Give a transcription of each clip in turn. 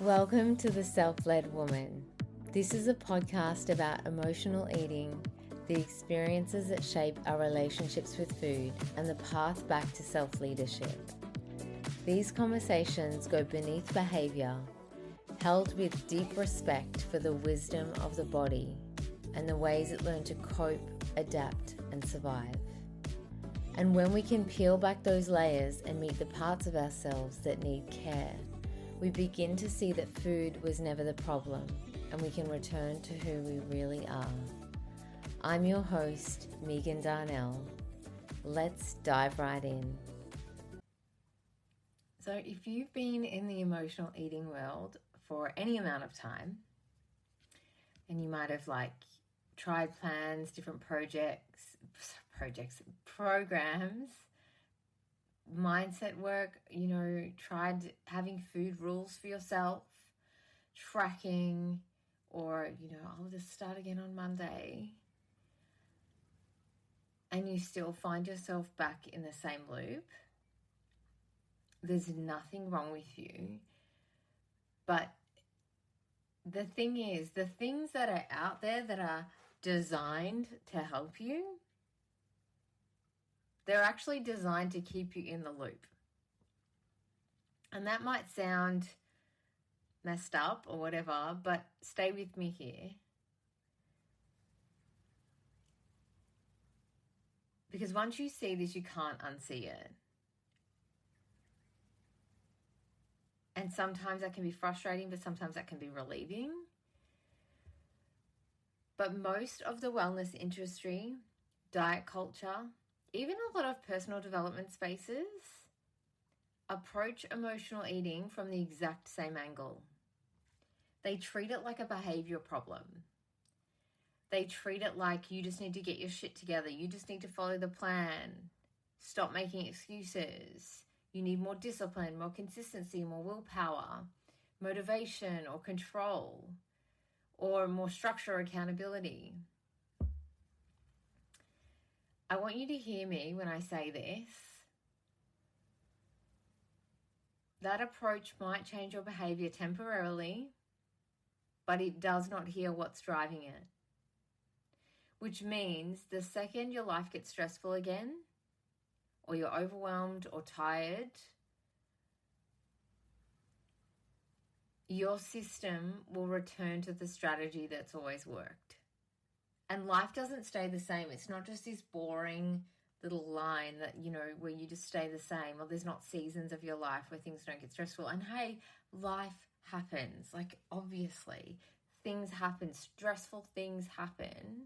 Welcome to The Self-Led Woman. This is a podcast about emotional eating, the experiences that shape our relationships with food, and the path back to self-leadership. These conversations go beneath behaviour, held with deep respect for the wisdom of the body and the ways it learned to cope, adapt, and survive. And when we can peel back those layers and meet the parts of ourselves that need care, we begin to see that food was never the problem and we can return to who we really are. I'm your host, Megan Darnell. Let's dive right in. So if you've been in the emotional eating world for any amount of time, and you might have tried plans, different programs, mindset work, tried having food rules for yourself, tracking, or, I'll just start again on Monday. And you still find yourself back in the same loop. There's nothing wrong with you. But the thing is, the things that are out there that are designed to help you, they're actually designed to keep you in the loop. And that might sound messed up or whatever, but stay with me here. Because once you see this, you can't unsee it. And sometimes that can be frustrating, but sometimes that can be relieving. But most of the wellness industry, diet culture, even a lot of personal development spaces approach emotional eating from the exact same angle. They treat it like a behavior problem. They treat it like you just need to get your shit together. You just need to follow the plan. Stop making excuses. You need more discipline, more consistency, more willpower, motivation or control, or more structure or accountability. I want you to hear me when I say this. That approach might change your behavior temporarily, but it does not heal what's driving it. Which means the second your life gets stressful again, or you're overwhelmed or tired, your system will return to the strategy that's always worked. And life doesn't stay the same. It's not just this boring little line that, where you just stay the same, or there's not seasons of your life where things don't get stressful. And hey, life happens. Obviously, things happen. Stressful things happen.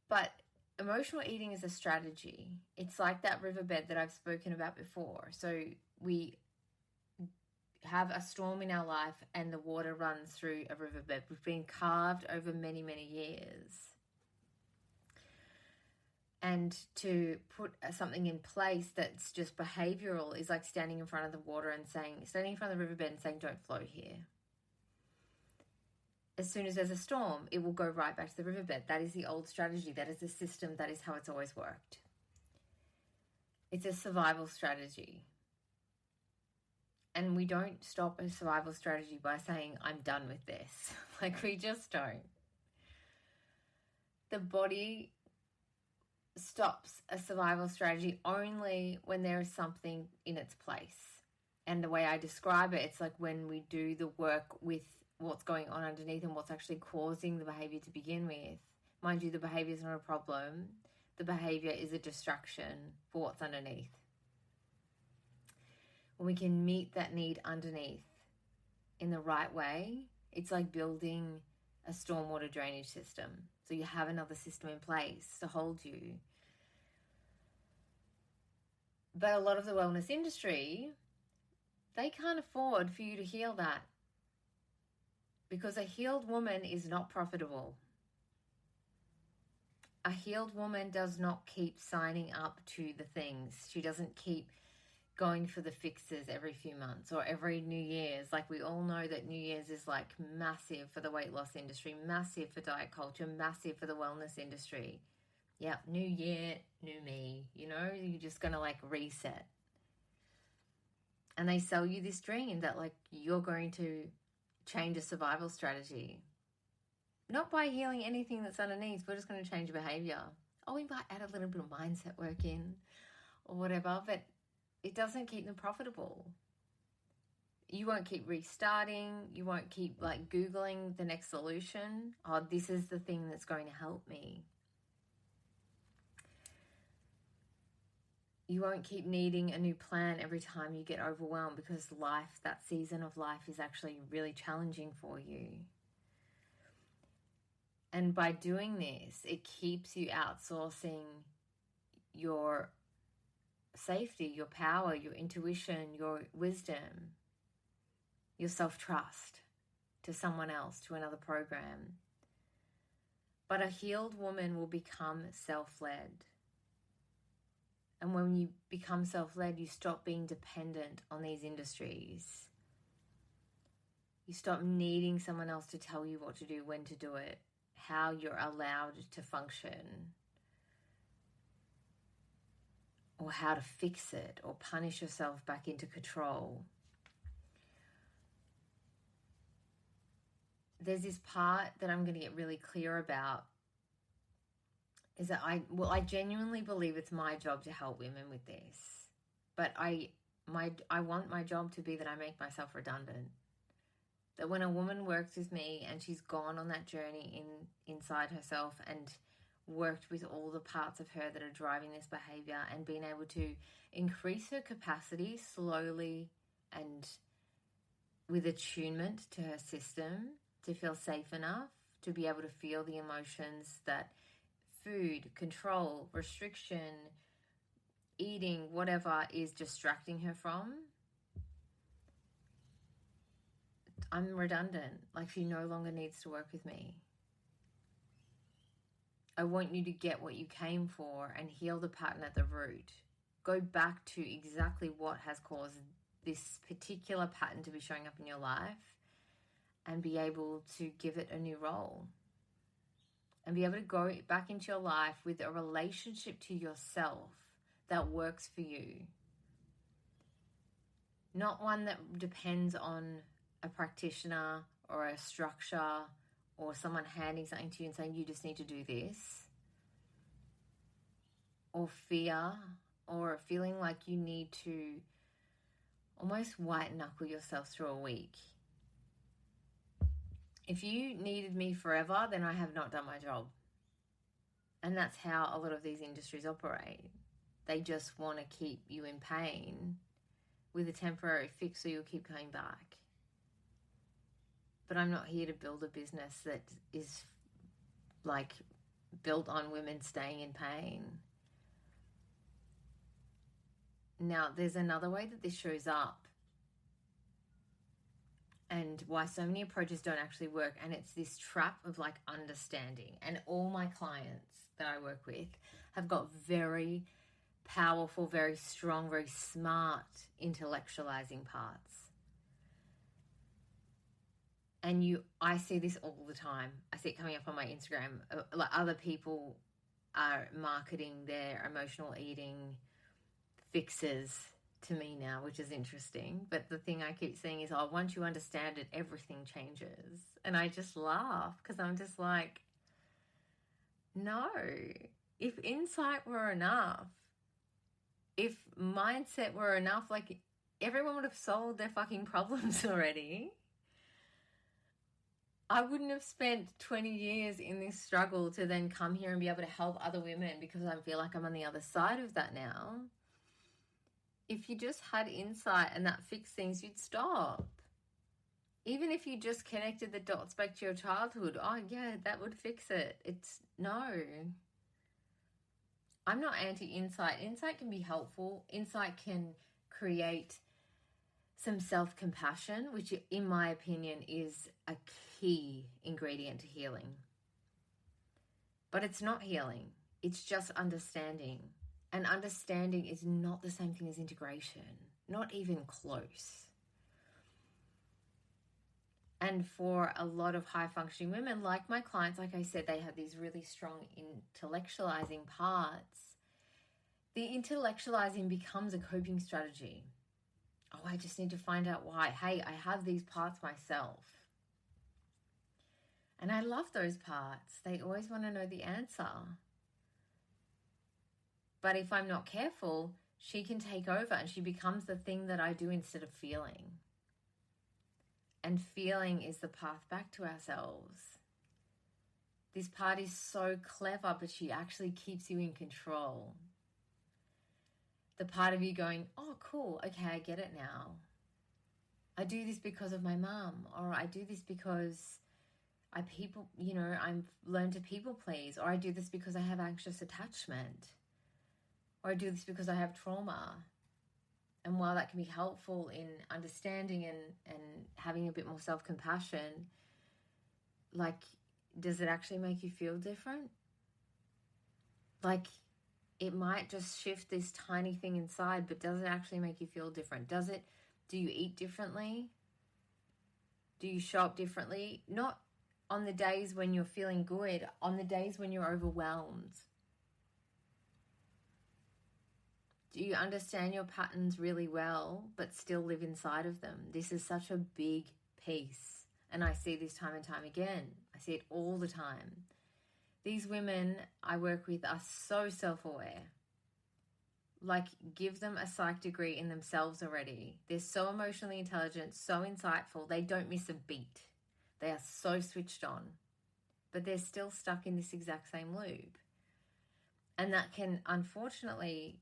But emotional eating is a strategy. It's like that riverbed that I've spoken about before. So we have a storm in our life and the water runs through a riverbed. We've been carved over many, many years. And to put something in place that's just behavioral is like standing in front of the water and standing in front of the riverbed and saying, don't flow here. As soon as there's a storm, it will go right back to the riverbed. That is the old strategy. That is the system. That is how it's always worked. It's a survival strategy. And we don't stop a survival strategy by saying, I'm done with this. We just don't. The body stops a survival strategy only when there is something in its place. And the way I describe it, it's like when we do the work with what's going on underneath and what's actually causing the behavior to begin with. Mind you, the behavior is not a problem. The behavior is a distraction for what's underneath. When we can meet that need underneath in the right way, it's like building a stormwater drainage system. So you have another system in place to hold you. But a lot of the wellness industry, they can't afford for you to heal that. Because a healed woman is not profitable. A healed woman does not keep signing up to the things. She doesn't keep going for the fixes every few months or every New Year's. We all know that New Year's is massive for the weight loss industry, massive for diet culture, massive for the wellness industry. Yeah, new year, new me, you're just going to reset. And they sell you this dream that like you're going to change a survival strategy. Not by healing anything that's underneath. We're just going to change your behavior. Oh, we might add a little bit of mindset work in or whatever, but it doesn't keep them profitable. You won't keep restarting. You won't keep like Googling the next solution. Oh, this is the thing that's going to help me. You won't keep needing a new plan every time you get overwhelmed, because life, that season of life, is actually really challenging for you. And by doing this, it keeps you outsourcing your safety, your power, your intuition, your wisdom, your self-trust to someone else, to another program. But a healed woman will become self-led. And when you become self-led, you stop being dependent on these industries. You stop needing someone else to tell you what to do, when to do it, how you're allowed to function, or how to fix it, or punish yourself back into control. There's this part that I'm going to get really clear about, is that I genuinely believe it's my job to help women with this. But I want my job to be that I make myself redundant. That when a woman works with me and she's gone on that journey inside herself and worked with all the parts of her that are driving this behavior and been able to increase her capacity slowly and with attunement to her system to feel safe enough to be able to feel the emotions that food, control, restriction, eating, whatever is distracting her from, I'm redundant. Like, she no longer needs to work with me. I want you to get what you came for and heal the pattern at the root. Go back to exactly what has caused this particular pattern to be showing up in your life and be able to give it a new role. And be able to go back into your life with a relationship to yourself that works for you. Not one that depends on a practitioner or a structure or someone handing something to you and saying you just need to do this. Or fear, or feeling like you need to almost white knuckle yourself through a week. If you needed me forever, then I have not done my job. And that's how a lot of these industries operate. They just want to keep you in pain with a temporary fix so you'll keep coming back. But I'm not here to build a business that is like built on women staying in pain. Now, there's another way that this shows up and why so many approaches don't actually work. And it's this trap of like understanding. And all my clients that I work with have got very powerful, very strong, very smart intellectualizing parts. And I see this all the time. I see it coming up on my Instagram. Like, other people are marketing their emotional eating fixes to me now, which is interesting. But the thing I keep seeing is, once you understand it, everything changes. And I just laugh because I'm just like, no. If insight were enough, if mindset were enough, like, everyone would have solved their fucking problems already. I wouldn't have spent 20 years in this struggle to then come here and be able to help other women because I feel like I'm on the other side of that now. If you just had insight and that fixed things, you'd stop. Even if you just connected the dots back to your childhood, oh yeah, that would fix it. No. I'm not anti-insight. Insight can be helpful. Insight can create some self-compassion, which in my opinion is a key ingredient to healing. But it's not healing. It's just understanding. And understanding is not the same thing as integration, not even close. And for a lot of high-functioning women, like my clients, like I said, they have these really strong intellectualizing parts. The intellectualizing becomes a coping strategy. Oh, I just need to find out why. Hey, I have these parts myself. And I love those parts. They always want to know the answer. But if I'm not careful, she can take over and she becomes the thing that I do instead of feeling. And feeling is the path back to ourselves. This part is so clever, but she actually keeps you in control. The part of you going, oh, cool, okay, I get it now. I do this because of my mum, or I do this because I'm learned to people please, or I do this because I have anxious attachment, or I do this because I have trauma. And while that can be helpful in understanding and having a bit more self-compassion, like, does it actually make you feel different? Like, it might just shift this tiny thing inside, but does it actually make you feel different? Do you eat differently? Do you show up differently? Not on the days when you're feeling good, on the days when you're overwhelmed. Do you understand your patterns really well, but still live inside of them? This is such a big piece. And I see this time and time again. I see it all the time. These women I work with are so self-aware. Like, give them a psych degree in themselves already. They're so emotionally intelligent, so insightful. They don't miss a beat. They are so switched on. But they're still stuck in this exact same loop. And that can, unfortunately,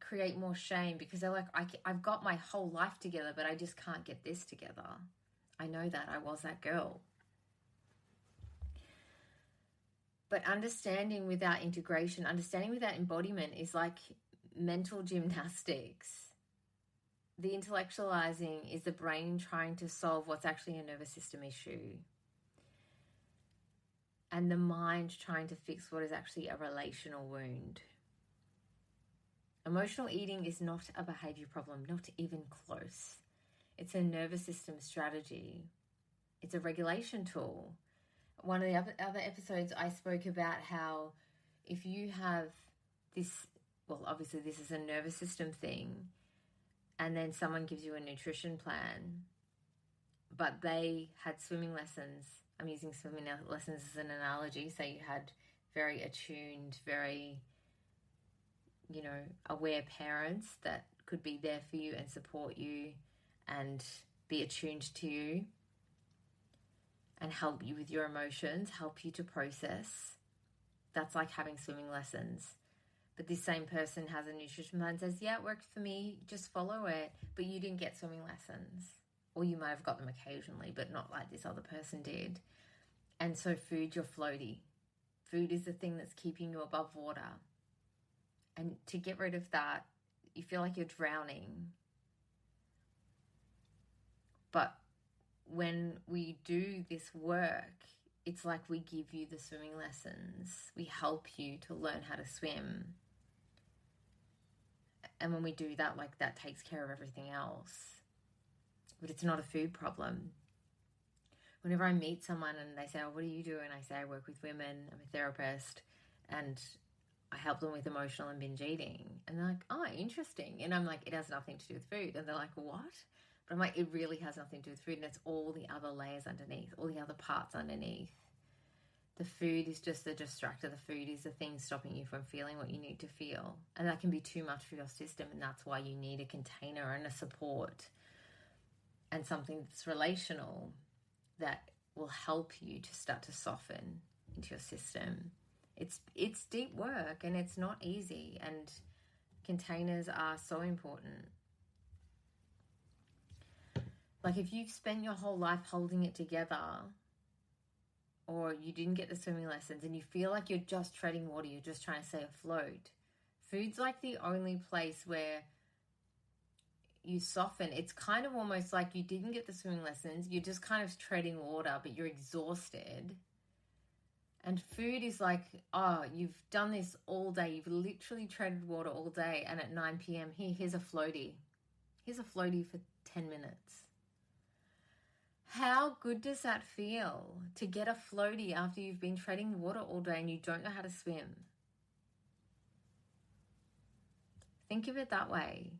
create more shame because they're like, I've got my whole life together, but I just can't get this together. I know that. I was that girl. But understanding without integration, understanding without embodiment is like mental gymnastics. The intellectualizing is the brain trying to solve what's actually a nervous system issue. And the mind trying to fix what is actually a relational wound. Emotional eating is not a behavior problem, not even close. It's a nervous system strategy. It's a regulation tool. One of the other episodes I spoke about how if you have this, well, obviously this is a nervous system thing, and then someone gives you a nutrition plan, but they had swimming lessons. I'm using swimming lessons as an analogy. So you had very attuned, very, aware parents that could be there for you and support you and be attuned to you and help you with your emotions, help you to process. That's like having swimming lessons. But this same person has a nutrition plan and says, yeah, it worked for me, just follow it. But you didn't get swimming lessons. Or you might have got them occasionally, but not like this other person did. And so food, you're floaty. Food is the thing that's keeping you above water. And to get rid of that, you feel like you're drowning. But when we do this work, it's like we give you the swimming lessons. We help you to learn how to swim. And when we do that, like, that takes care of everything else. But it's not a food problem. Whenever I meet someone and they say, oh, what do you do? And I say, I work with women, I'm a therapist, and I help them with emotional and binge eating. And they're like, oh, interesting. And I'm like, it has nothing to do with food. And they're like, what? But I'm like, it really has nothing to do with food. And it's all the other layers underneath, all the other parts underneath. The food is just the distractor. The food is the thing stopping you from feeling what you need to feel. And that can be too much for your system. And that's why you need a container and a support and something that's relational that will help you to start to soften into your system. It's deep work and it's not easy. And containers are so important. Like, if you've spent your whole life holding it together, or you didn't get the swimming lessons and you feel like you're just treading water, you're just trying to stay afloat, food's like the only place where you soften. It's kind of almost like you didn't get the swimming lessons, you're just kind of treading water, but you're exhausted. And food is like, oh, you've done this all day, you've literally treaded water all day, and at 9 p.m, here's a floaty. Here's a floaty for 10 minutes. How good does that feel to get a floaty after you've been treading water all day and you don't know how to swim? Think of it that way.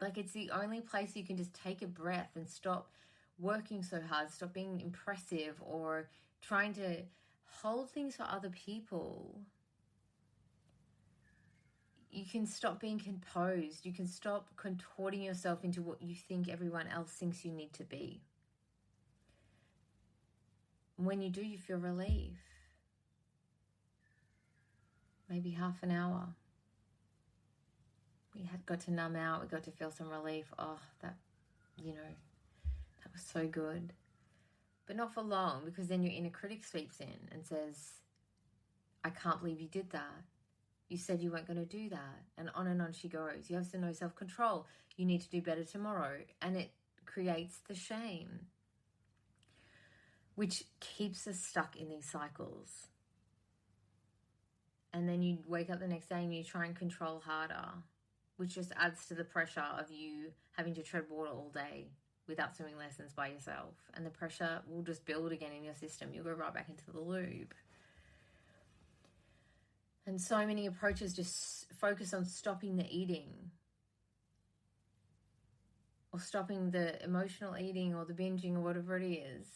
Like, it's the only place you can just take a breath and stop working so hard, stop being impressive or trying to hold things for other people. You can stop being composed. You can stop contorting yourself into what you think everyone else thinks you need to be. When you do, you feel relief. Maybe half an hour. We had got to numb out. We got to feel some relief. Oh, that was so good. But not for long, because then your inner critic sweeps in and says, I can't believe you did that. You said you weren't going to do that. And on she goes. You have no self-control. You need to do better tomorrow. And it creates the shame, which keeps us stuck in these cycles. And then you wake up the next day and you try and control harder, which just adds to the pressure of you having to tread water all day without swimming lessons by yourself. And the pressure will just build again in your system. You'll go right back into the loop. And so many approaches just focus on stopping the eating, or stopping the emotional eating or the binging or whatever it is.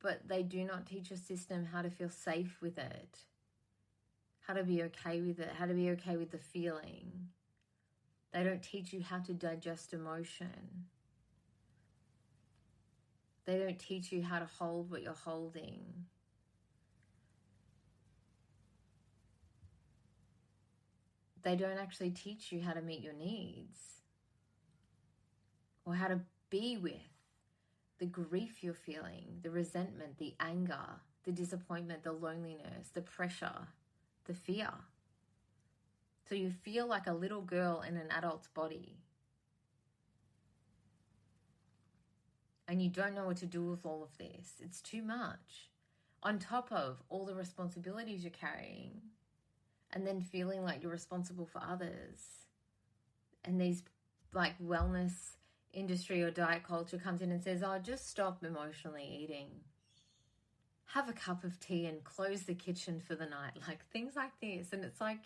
But they do not teach your system how to feel safe with it, how to be okay with it, how to be okay with the feeling. They don't teach you how to digest emotion. They don't teach you how to hold what you're holding. They don't actually teach you how to meet your needs, or how to be with the grief you're feeling, the resentment, the anger, the disappointment, the loneliness, the pressure, the fear. So you feel like a little girl in an adult's body. And you don't know what to do with all of this. It's too much. On top of all the responsibilities you're carrying, and then feeling like you're responsible for others. And these like wellness industry or diet culture comes in and says, oh, just stop emotionally eating. Have a cup of tea and close the kitchen for the night. Like things like this. And it's like,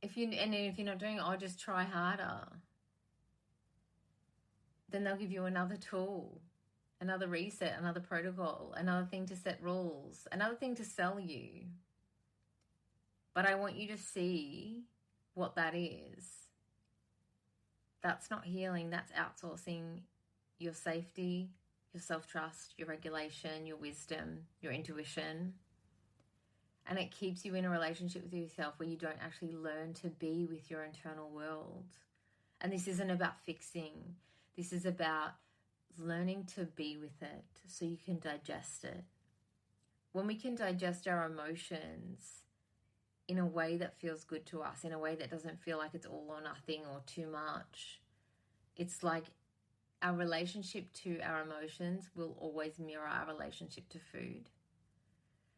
if you're not doing it, oh, just try harder. Then they'll give you another tool, another reset, another protocol, another thing to set rules, another thing to sell you. But I want you to see what that is. That's not healing. That's outsourcing your safety, your self-trust, your regulation, your wisdom, your intuition. And it keeps you in a relationship with yourself where you don't actually learn to be with your internal world. And this isn't about fixing. This is about learning to be with it so you can digest it. When we can digest our emotions in a way that feels good to us, in a way that doesn't feel like it's all or nothing or too much, it's like our relationship to our emotions will always mirror our relationship to food.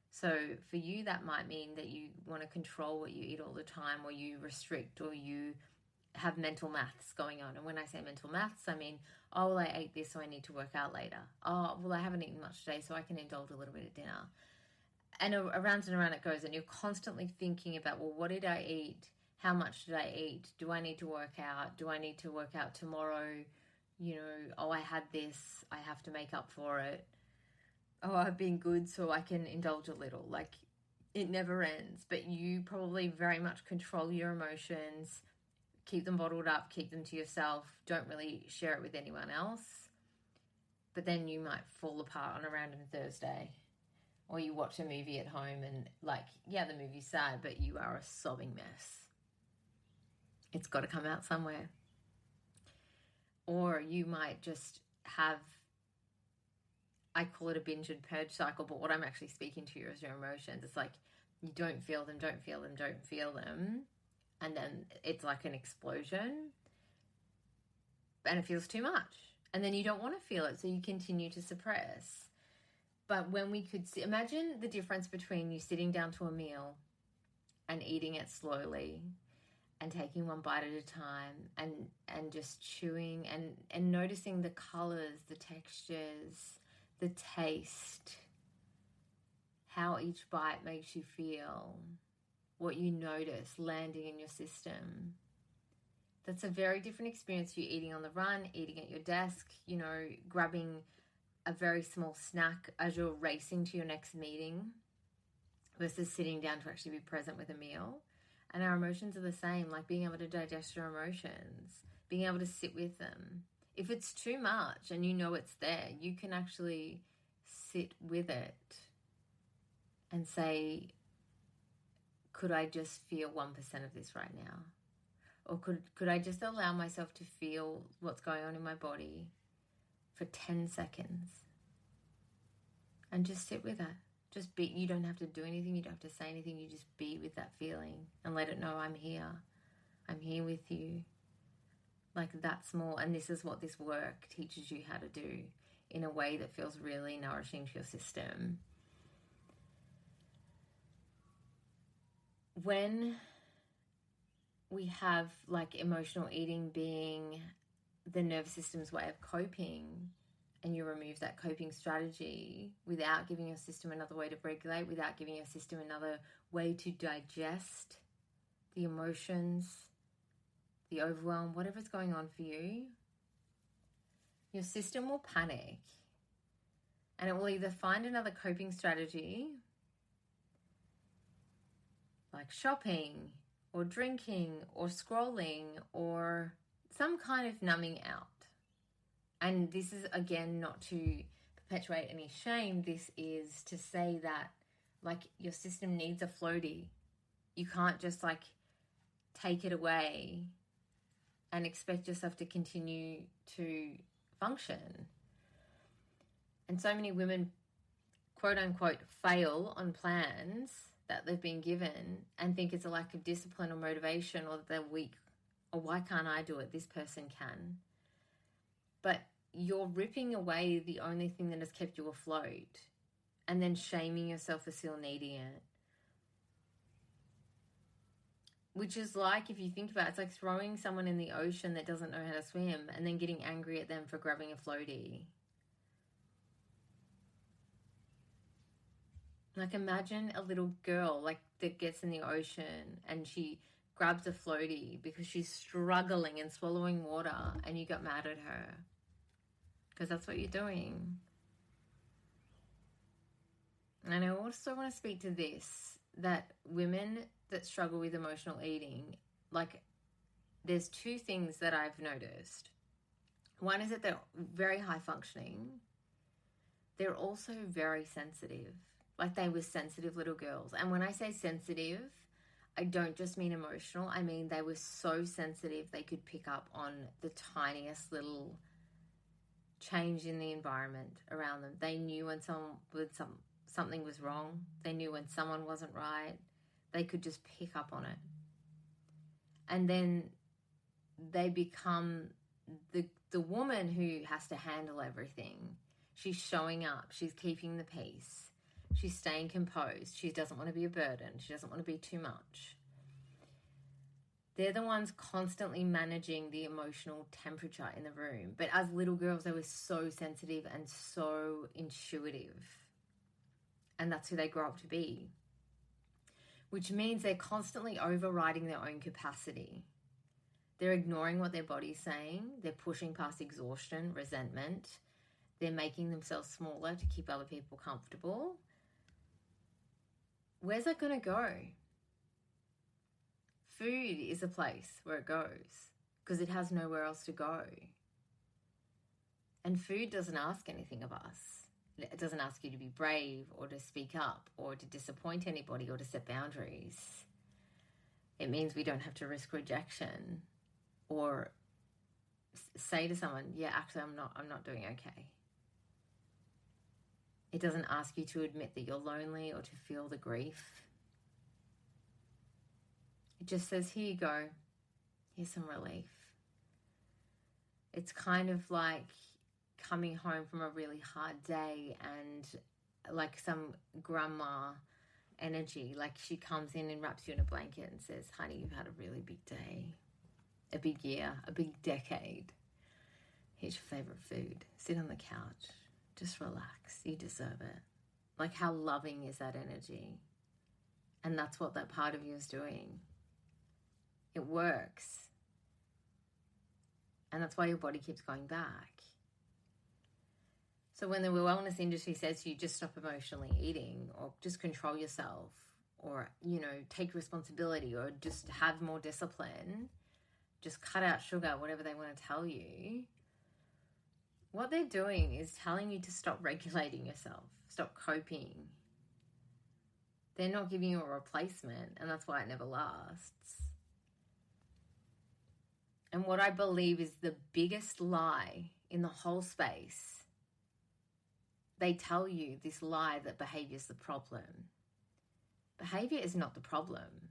So for you, that might mean that you want to control what you eat all the time, or you restrict, or you have mental maths going on. And when I say mental maths, I mean, oh, well, I ate this, so I need to work out later. Oh, well, I haven't eaten much today, so I can indulge a little bit at dinner. And around and around it goes, and you're constantly thinking about, well, what did I eat? How much did I eat? Do I need to work out? Do I need to work out tomorrow? Oh, I had this, I have to make up for it. Oh, I've been good, so I can indulge a little. Like, it never ends. But you probably very much control your emotions, keep them bottled up, keep them to yourself, don't really share it with anyone else. But then you might fall apart on a random Thursday. Or you watch a movie at home and the movie's sad, but you are a sobbing mess. It's got to come out somewhere. Or you might just have, I call it a binge and purge cycle, but what I'm actually speaking to you is your emotions. It's like you don't feel them. And then it's like an explosion and it feels too much. And then you don't want to feel it, so you continue to suppress. But when we could see, imagine the difference between you sitting down to a meal and eating it slowly and taking one bite at a time and just chewing and noticing the colors, the textures, the taste, how each bite makes you feel, what you notice landing in your system. That's a very different experience to you eating on the run, eating at your desk, grabbing a very small snack as you're racing to your next meeting versus sitting down to actually be present with a meal. And our emotions are the same, like being able to digest your emotions, being able to sit with them. If it's too much and you know it's there, you can actually sit with it and say, could I just feel 1% of this right now? Or could I just allow myself to feel what's going on in my body for 10 seconds? And just sit with it. Just be. You don't have to do anything. You don't have to say anything. You just be with that feeling and let it know, I'm here. I'm here with you. Like, that's small. And this is what this work teaches you how to do in a way that feels really nourishing to your system. When we have like emotional eating being the nervous system's way of coping, and you remove that coping strategy without giving your system another way to regulate, without giving your system another way to digest the emotions, the overwhelm, whatever's going on for you, your system will panic and it will either find another coping strategy like shopping or drinking or scrolling or some kind of numbing out. And this is, again, not to perpetuate any shame. This is to say that, like, your system needs a floaty. You can't just, like, take it away and expect yourself to continue to function. And so many women, quote unquote, fail on plans that they've been given and think it's a lack of discipline or motivation, or that they're weak, or why can't I do it? This person can. But you're ripping away the only thing that has kept you afloat and then shaming yourself for still needing it. Which is like, if you think about it, it's like throwing someone in the ocean that doesn't know how to swim and then getting angry at them for grabbing a floaty. Like, imagine a little girl like that gets in the ocean and she grabs a floaty because she's struggling and swallowing water, and you got mad at her. Because that's what you're doing. And I also want to speak to this, that women that struggle with emotional eating, like, there's two things that I've noticed. One is that they're very high functioning. They're also very sensitive. Like, they were sensitive little girls. And when I say sensitive, I don't just mean emotional. I mean, they were so sensitive they could pick up on the tiniest little change in the environment around them. They knew when something was wrong. They knew when someone wasn't right. They could just pick up on it. And then they become the woman who has to handle everything. She's showing up. She's keeping the peace. She's staying composed. She doesn't want to be a burden. She doesn't want to be too much. They're the ones constantly managing the emotional temperature in the room. But as little girls, they were so sensitive and so intuitive. And that's who they grow up to be. Which means they're constantly overriding their own capacity. They're ignoring what their body's saying. They're pushing past exhaustion, resentment. They're making themselves smaller to keep other people comfortable. Where's that going to go? Food is a place where it goes because it has nowhere else to go. And food doesn't ask anything of us. It doesn't ask you to be brave or to speak up or to disappoint anybody or to set boundaries. It means we don't have to risk rejection or say to someone, yeah, actually, I'm not doing okay. It doesn't ask you to admit that you're lonely or to feel the grief. It just says, here you go. Here's some relief. It's kind of like coming home from a really hard day and like some grandma energy. Like, she comes in and wraps you in a blanket and says, honey, you've had a really big day, a big year, a big decade. Here's your favorite food. Sit on the couch. Just relax. You deserve it. Like, how loving is that energy? And that's what that part of you is doing. It works. And that's why your body keeps going back. So when the wellness industry says to you, just stop emotionally eating, or just control yourself, or, take responsibility, or just have more discipline, just cut out sugar, whatever they want to tell you, what they're doing is telling you to stop regulating yourself, stop coping. They're not giving you a replacement, and that's why it never lasts. And what I believe is the biggest lie in the whole space, they tell you this lie that behavior is the problem. Behavior is not the problem.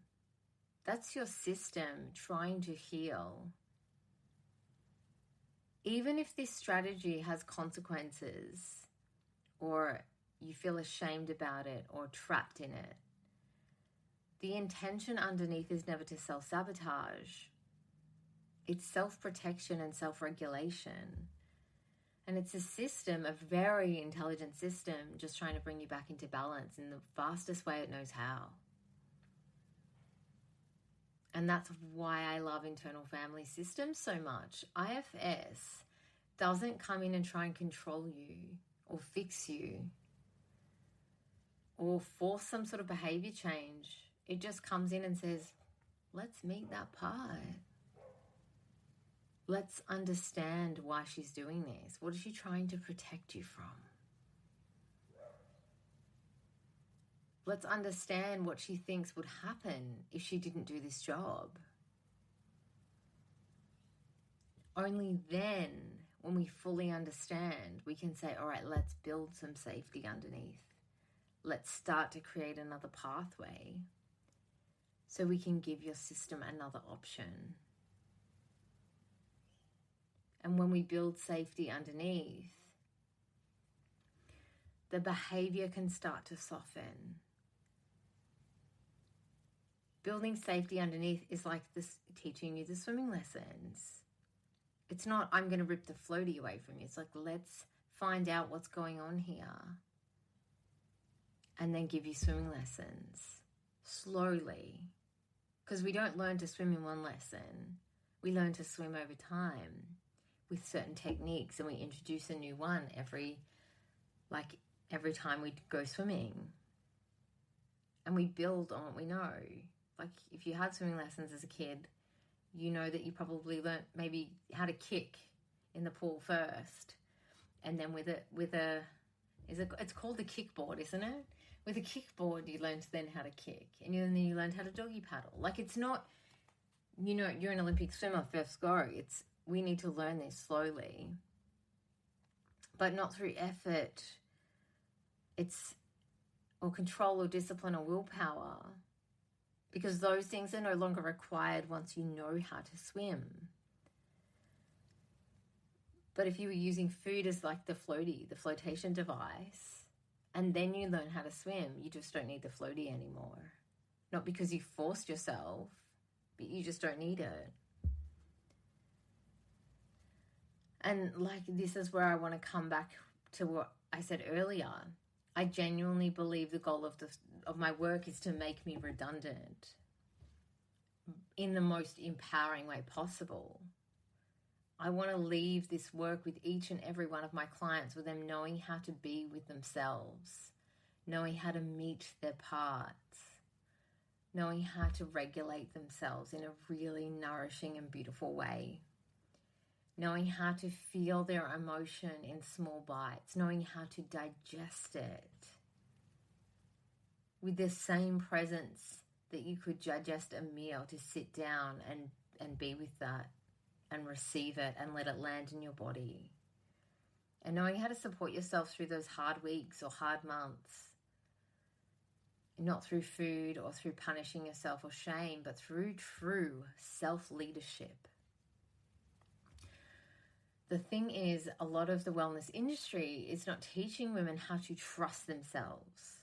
That's your system trying to heal. Even if this strategy has consequences, or you feel ashamed about it or trapped in it, the intention underneath is never to self-sabotage. It's self-protection and self-regulation. And it's a system, a very intelligent system, just trying to bring you back into balance in the fastest way it knows how. And that's why I love internal family systems so much. IFS doesn't come in and try and control you or fix you or force some sort of behavior change. It just comes in and says, let's meet that part. Let's understand why she's doing this. What is she trying to protect you from? Let's understand what she thinks would happen if she didn't do this job. Only then, when we fully understand, we can say, all right, let's build some safety underneath. Let's start to create another pathway so we can give your system another option. And when we build safety underneath, the behavior can start to soften. Building safety underneath is like this, teaching you the swimming lessons. It's not, I'm going to rip the floaty away from you. It's like, let's find out what's going on here. And then give you swimming lessons slowly. Because we don't learn to swim in one lesson. We learn to swim over time with certain techniques, and we introduce a new one every time we go swimming. And we build on what we know. Like if you had swimming lessons as a kid, you know that you probably learnt maybe how to kick in the pool first. And then it's called the kickboard, isn't it? With a kickboard, you learned then how to kick. And then you learned how to doggy paddle. Like it's not, you're an Olympic swimmer, first go. We need to learn this slowly. But not through effort. Or control or discipline or willpower. Because those things are no longer required once you know how to swim. But if you were using food as like the floaty, the flotation device, and then you learn how to swim, you just don't need the floaty anymore. Not because you forced yourself, but you just don't need it. And like this is where I want to come back to what I said earlier. I genuinely believe the goal of my work is to make me redundant in the most empowering way possible. I want to leave this work with each and every one of my clients with them knowing how to be with themselves, knowing how to meet their parts, knowing how to regulate themselves in a really nourishing and beautiful way, knowing how to feel their emotion in small bites, knowing how to digest it with the same presence that you could digest a meal, to sit down and be with that and receive it and let it land in your body. And knowing how to support yourself through those hard weeks or hard months, not through food or through punishing yourself or shame, but through true self-leadership. The thing is, a lot of the wellness industry is not teaching women how to trust themselves.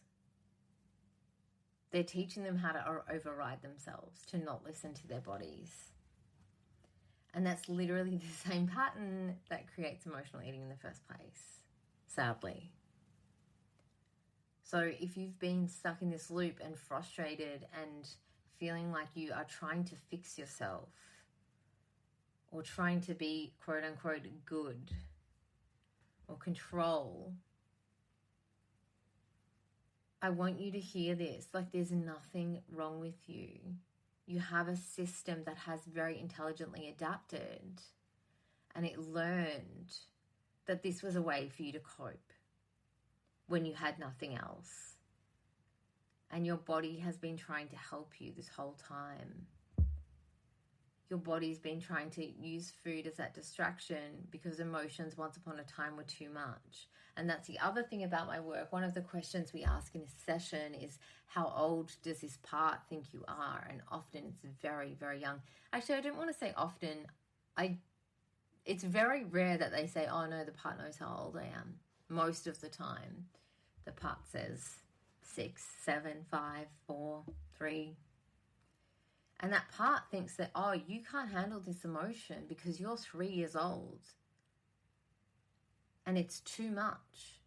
They're teaching them how to override themselves, to not listen to their bodies. And that's literally the same pattern that creates emotional eating in the first place, sadly. So if you've been stuck in this loop and frustrated and feeling like you are trying to fix yourself, or trying to be quote unquote good or control, I want you to hear this. Like, there's nothing wrong with you. You have a system that has very intelligently adapted, and it learned that this was a way for you to cope when you had nothing else. And your body has been trying to help you this whole time. Your body's been trying to use food as that distraction because emotions once upon a time were too much. And that's the other thing about my work. One of the questions we ask in a session is, how old does this part think you are? And often it's very, very young. Actually, I don't want to say often. It's very rare that they say, oh no, the part knows how old I am. Most of the time, the part says 6, 7, 5, 4, 3. And that part thinks that, oh, you can't handle this emotion because you're 3 years old. And it's too much.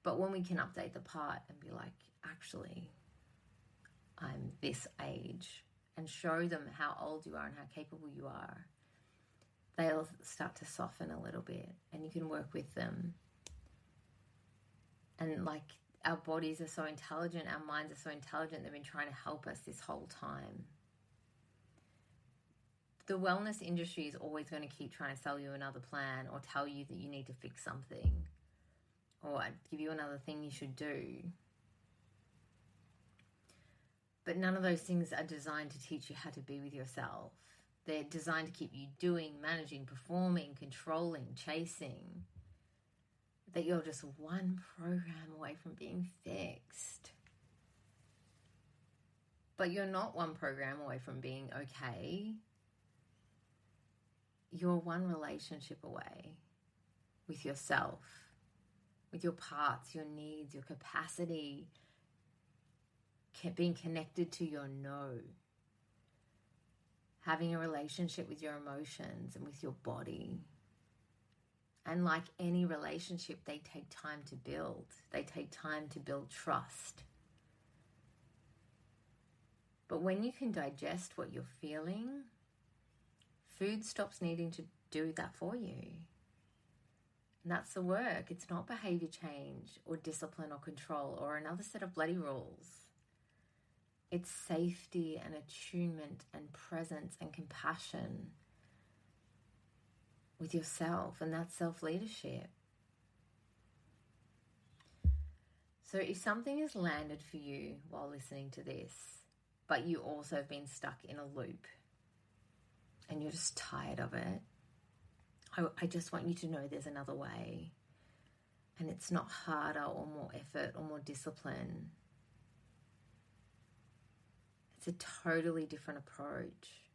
But when we can update the part and be like, actually, I'm this age, and show them how old you are and how capable you are, they'll start to soften a little bit, and you can work with them. And like, our bodies are so intelligent, our minds are so intelligent, they've been trying to help us this whole time. The wellness industry is always going to keep trying to sell you another plan, or tell you that you need to fix something, or give you another thing you should do. But none of those things are designed to teach you how to be with yourself. They're designed to keep you doing, managing, performing, controlling, chasing. That you're just one program away from being fixed. But you're not one program away from being okay. You're one relationship away with yourself, with your parts, your needs, your capacity, being connected to your no. Having a relationship with your emotions and with your body. And like any relationship, they take time to build. They take time to build trust. But when you can digest what you're feeling, food stops needing to do that for you. And that's the work. It's not behavior change or discipline or control or another set of bloody rules. It's safety and attunement and presence and compassion with yourself, and that's self-leadership. So if something has landed for you while listening to this, but you also have been stuck in a loop and you're just tired of it, I just want you to know there's another way. And it's not harder or more effort or more discipline. It's a totally different approach.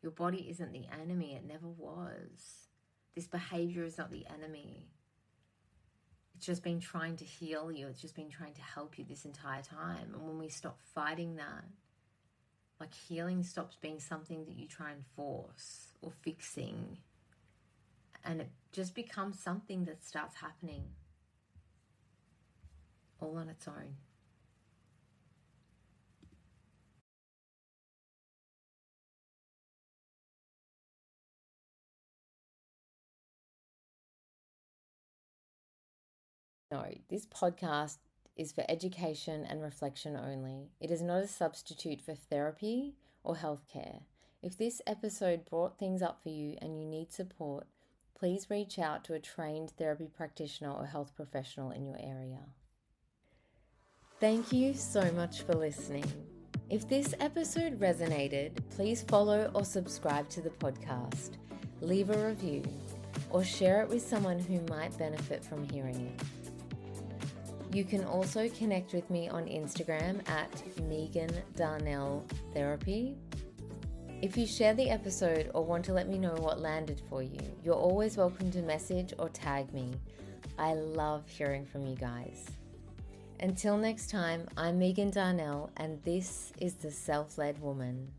Your body isn't the enemy. It never was. This behavior is not the enemy. It's just been trying to heal you. It's just been trying to help you this entire time. And when we stop fighting that, like, healing stops being something that you try and force or fixing. And it just becomes something that starts happening all on its own. No, this podcast is for education and reflection only. It is not a substitute for therapy or healthcare. If this episode brought things up for you and you need support, please reach out to a trained therapy practitioner or health professional in your area. Thank you so much for listening. If this episode resonated, please follow or subscribe to the podcast, leave a review, or share it with someone who might benefit from hearing it. You can also connect with me on Instagram at Megan Darnell Therapy. If you share the episode or want to let me know what landed for you, you're always welcome to message or tag me. I love hearing from you guys. Until next time, I'm Megan Darnell, and this is The Self-Led Woman.